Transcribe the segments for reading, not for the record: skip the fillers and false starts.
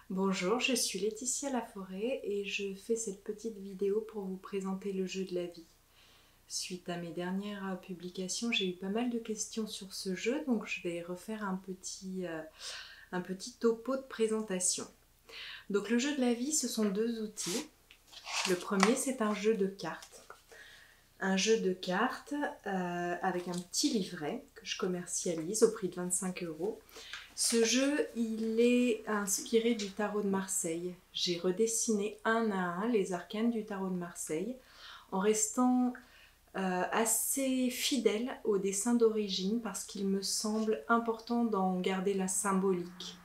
Bonjour, je suis Laetitia Laforêt et je fais cette petite vidéo pour vous présenter le jeu de la vie. Suite à mes dernières publications, j'ai eu pas mal de questions sur ce jeu, donc je vais refaire un petit topo de présentation. Donc le jeu de la vie, ce sont deux outils. Le premier, c'est un jeu de cartes. Un jeu de cartes avec un petit livret que je commercialise au prix de 25 €. Ce jeu, il est inspiré du tarot de Marseille. J'ai redessiné un à un les arcanes du tarot de Marseille en restant assez fidèle au dessin d'origine parce qu'il me semble important d'en garder la symbolique.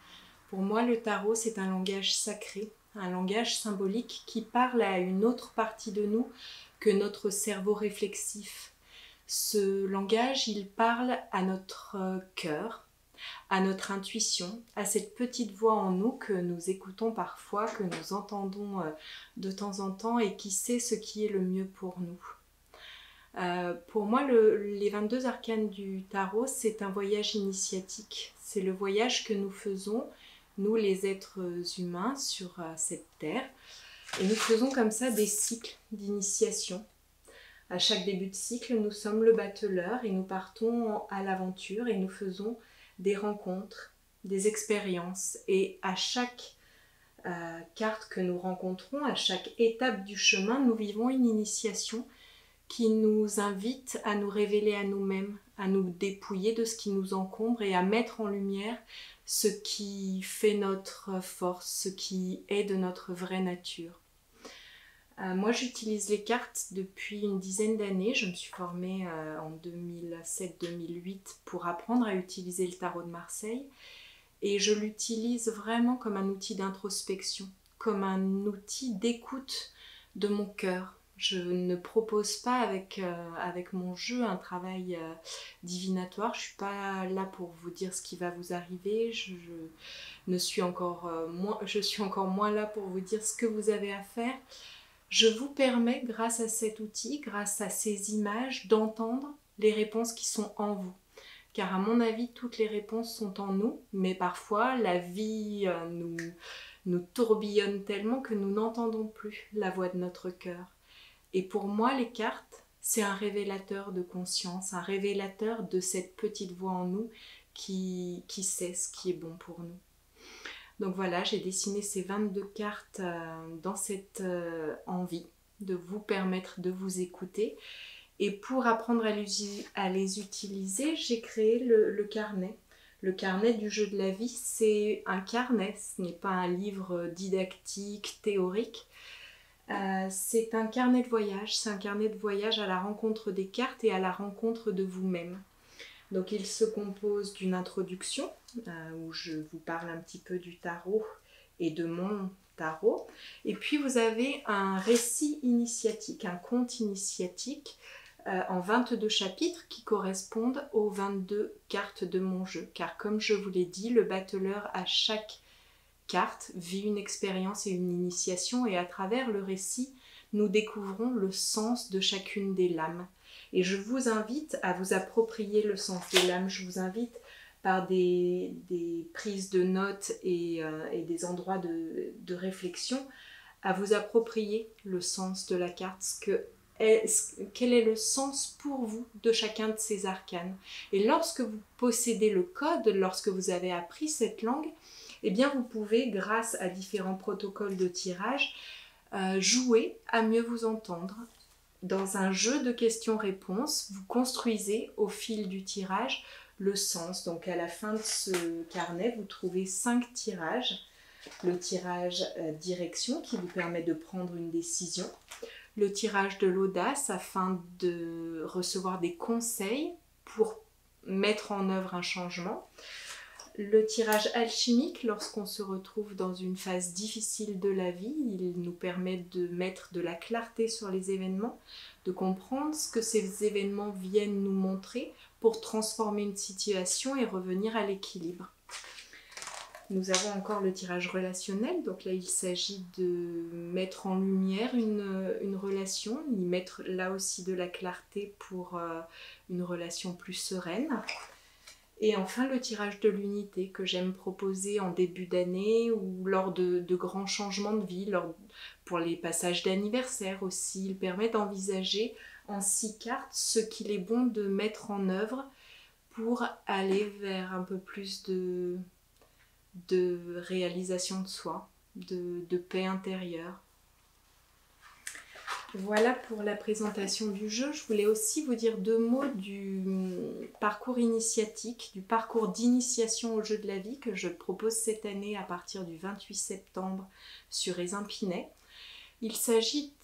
Pour moi, le tarot, c'est un langage sacré, un langage symbolique qui parle à une autre partie de nous que notre cerveau réflexif. Ce langage, il parle à notre cœur, à notre intuition, à cette petite voix en nous que nous écoutons parfois, que nous entendons de temps en temps et qui sait ce qui est le mieux pour nous. Pour moi, les 22 arcanes du tarot, c'est un voyage initiatique. C'est le voyage que nous faisons, nous les êtres humains, sur cette terre. Et nous faisons comme ça des cycles d'initiation. À chaque début de cycle, nous sommes le bateleur et nous partons à l'aventure et nous faisons des rencontres, des expériences. Et à chaque carte que nous rencontrons, à chaque étape du chemin, nous vivons une initiation qui nous invite à nous révéler à nous-mêmes, à nous dépouiller de ce qui nous encombre et à mettre en lumière ce qui fait notre force, ce qui est de notre vraie nature. Moi, j'utilise les cartes depuis une dizaine d'années. Je me suis formée en 2007-2008 pour apprendre à utiliser le tarot de Marseille. Et je l'utilise vraiment comme un outil d'introspection, comme un outil d'écoute de mon cœur. Je ne propose pas avec mon jeu un travail divinatoire. Je ne suis pas là pour vous dire ce qui va vous arriver. Je suis encore moins là pour vous dire ce que vous avez à faire. Je vous permets, grâce à cet outil, grâce à ces images, d'entendre les réponses qui sont en vous. Car à mon avis, toutes les réponses sont en nous, mais parfois la vie nous tourbillonne tellement que nous n'entendons plus la voix de notre cœur. Et pour moi, les cartes, c'est un révélateur de conscience, un révélateur de cette petite voix en nous qui sait ce qui est bon pour nous. Donc voilà, j'ai dessiné ces 22 cartes dans cette envie de vous permettre de vous écouter. Et pour apprendre à les utiliser, j'ai créé le carnet. Le carnet du jeu de la vie, c'est un carnet, ce n'est pas un livre didactique, théorique. C'est un carnet de voyage, c'est un carnet de voyage à la rencontre des cartes et à la rencontre de vous-même. Donc il se compose d'une introduction où je vous parle un petit peu du tarot et de mon tarot. Et puis vous avez un récit initiatique, un conte initiatique en 22 chapitres qui correspondent aux 22 cartes de mon jeu. Car comme je vous l'ai dit, le bateleur à chaque carte vit une expérience et une initiation et à travers le récit, nous découvrons le sens de chacune des lames. Et je vous invite à vous approprier le sens des lames. Je vous invite par des prises de notes et des endroits de réflexion à vous approprier le sens de la carte, quel est le sens pour vous de chacun de ces arcanes. Et lorsque vous possédez le code, lorsque vous avez appris cette langue, eh bien vous pouvez, grâce à différents protocoles de tirage, jouer à mieux vous entendre. Dans un jeu de questions-réponses, vous construisez au fil du tirage le sens. Donc à la fin de ce carnet, vous trouvez 5 tirages. Le tirage direction qui vous permet de prendre une décision. Le tirage de l'audace afin de recevoir des conseils pour mettre en œuvre un changement. Le tirage alchimique, lorsqu'on se retrouve dans une phase difficile de la vie, il nous permet de mettre de la clarté sur les événements, de comprendre ce que ces événements viennent nous montrer pour transformer une situation et revenir à l'équilibre. Nous avons encore le tirage relationnel, donc là il s'agit de mettre en lumière une relation, y mettre là aussi de la clarté pour une relation plus sereine. Et enfin le tirage de l'unité que j'aime proposer en début d'année ou lors de grands changements de vie, pour les passages d'anniversaire aussi. Il permet d'envisager en 6 cartes ce qu'il est bon de mettre en œuvre pour aller vers un peu plus de réalisation de soi, de paix intérieure. Voilà pour la présentation du jeu. Je voulais aussi vous dire 2 mots du parcours initiatique, du parcours d'initiation au jeu de la vie que je propose cette année à partir du 28 septembre sur Épinay. Il s'agit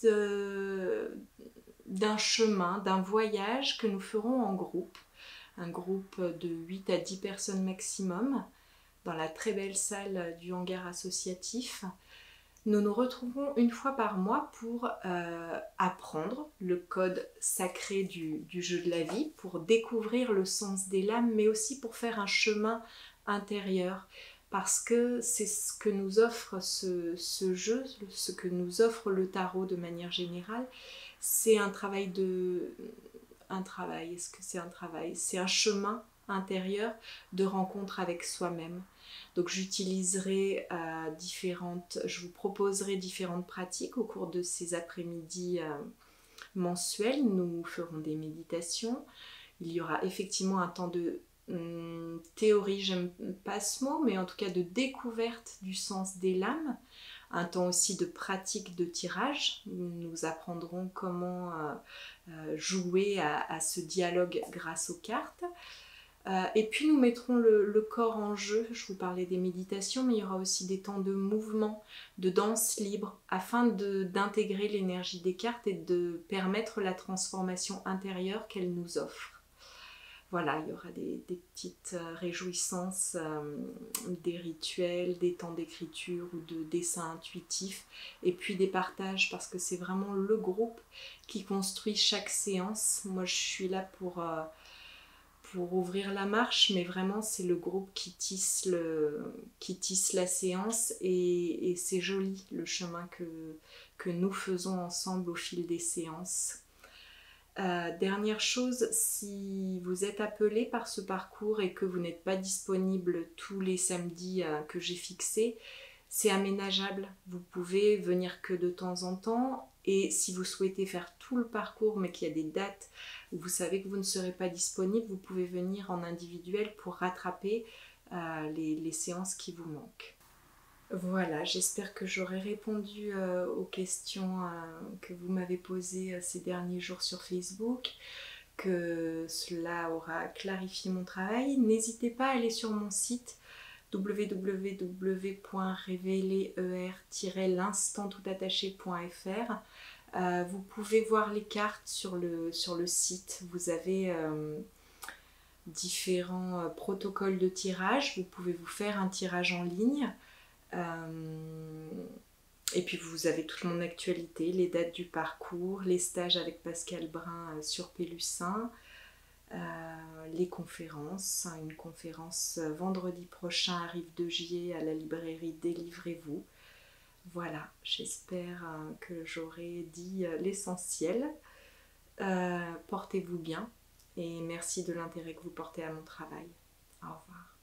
d'un chemin, d'un voyage que nous ferons en groupe, un groupe de 8 à 10 personnes maximum, dans la très belle salle du hangar associatif. Nous nous retrouverons une fois par mois pour apprendre le code sacré du jeu de la vie, pour découvrir le sens des lames, mais aussi pour faire un chemin intérieur. Parce que c'est ce que nous offre ce jeu, ce que nous offre le tarot de manière générale. C'est un travail est-ce que c'est un travail? C'est un chemin intérieur de rencontre avec soi-même. Donc j'utiliserai je vous proposerai différentes pratiques au cours de ces après-midi mensuels. Nous ferons des méditations. Il y aura effectivement un temps de théorie, j'aime pas ce mot, mais en tout cas de découverte du sens des lames. Un temps aussi de pratique de tirage. Nous apprendrons comment jouer à ce dialogue grâce aux cartes. Et puis nous mettrons le corps en jeu. Je vous parlais des méditations, mais il y aura aussi des temps de mouvement, de danse libre, afin d'intégrer l'énergie des cartes et de permettre la transformation intérieure qu'elles nous offrent. Voilà, il y aura des petites réjouissances, des rituels, des temps d'écriture ou de dessin intuitif, et puis des partages, parce que c'est vraiment le groupe qui construit chaque séance. Moi je suis là pour ouvrir la marche, mais vraiment c'est le groupe qui tisse la séance, et c'est joli le chemin que nous faisons ensemble au fil des séances. Dernière chose, si vous êtes appelé par ce parcours et que vous n'êtes pas disponible tous les samedis que j'ai fixés, c'est aménageable. Vous pouvez venir que de temps en temps, et si vous souhaitez faire tout le parcours mais qu'il y a des dates où vous savez que vous ne serez pas disponible, vous pouvez venir en individuel pour rattraper les séances qui vous manquent. Voilà, j'espère que j'aurai répondu aux questions que vous m'avez posées ces derniers jours sur Facebook, que cela aura clarifié mon travail. N'hésitez pas à aller sur mon site www.révéler-l'instant-tout-attaché.fr. Vous pouvez voir les cartes sur le site. Vous avez différents protocoles de tirage. Vous pouvez vous faire un tirage en ligne. Et puis vous avez toute mon actualité, les dates du parcours, les stages avec Pascal Brun sur Pélussin, les conférences. Une conférence vendredi prochain à Rive-de-Gier à la librairie Délivrez-vous. Voilà, j'espère que j'aurai dit l'essentiel. Portez-vous bien et merci de l'intérêt que vous portez à mon travail. Au revoir.